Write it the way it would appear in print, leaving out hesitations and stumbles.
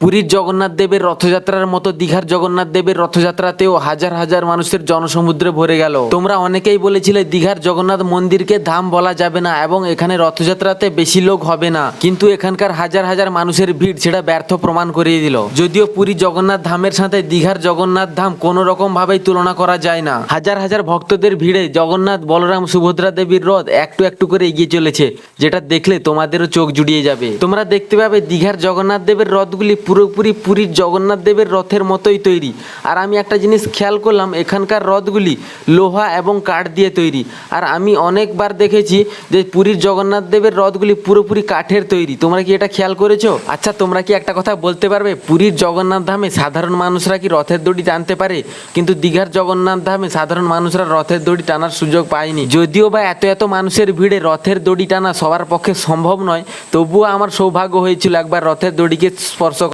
পুরীর জগন্নাথ দেবের রথযাত্রার মতো দীঘার জগন্নাথ দেবের রথযাত্রাতেও হাজার হাজার মানুষের জনসমুদ্রে ভরে গেল। তোমরা অনেকেই বলেছিলে দীঘার জগন্নাথ মন্দিরকে ধাম বলা যাবে না এবং এখানে রথযাত্রাতে বেশি লোক হবে না, কিন্তু এখানকার হাজার হাজার মানুষের ভিড় সেটা ব্যর্থ প্রমাণ করিয়ে দিল। যদিও পুরী জগন্নাথ ধামের সাথে দীঘার জগন্নাথ ধাম কোনো রকম ভাবেই তুলনা করা যায় না। হাজার হাজার ভক্তদের ভিড়ে জগন্নাথ বলরাম সুভদ্রা দেবীর রথ একটু একটু করে এগিয়ে চলেছে, যেটা দেখলে তোমাদেরও চোখ জুড়িয়ে যাবে। তোমরা দেখতে পাবে দীঘার জগন্নাথ দেবের রথগুলি পুরোপুরি পুরীর জগন্নাথ দেবের রথের মতোই তৈরি। আর আমি একটা জিনিস খেয়াল করলাম, এখানকার রথগুলি লোহা এবং কাঠ দিয়ে তৈরি। আর আমি অনেকবার দেখেছি যে পুরীর জগন্নাথ দেবের রথগুলি পুরোপুরি কাঠের তৈরি। তোমরা কি এটা খেয়াল করেছো? আচ্ছা, তোমরা কি একটা কথা বলতে পারবে, পুরীর জগন্নাথ ধামে সাধারণ মানুষরা কি রথের দড়ি টানতে পারে, কিন্তু দীঘার জগন্নাথ ধামে সাধারণ মানুষরা রথের দড়ি টানার সুযোগ পায়নি? যদিও বা এত এত মানুষের ভিড়ে রথের দড়ি টানা সবার পক্ষে সম্ভব নয়, তবুও আমার সৌভাগ্য হয়েছিল একবার রথের দড়িকে স্পর্শ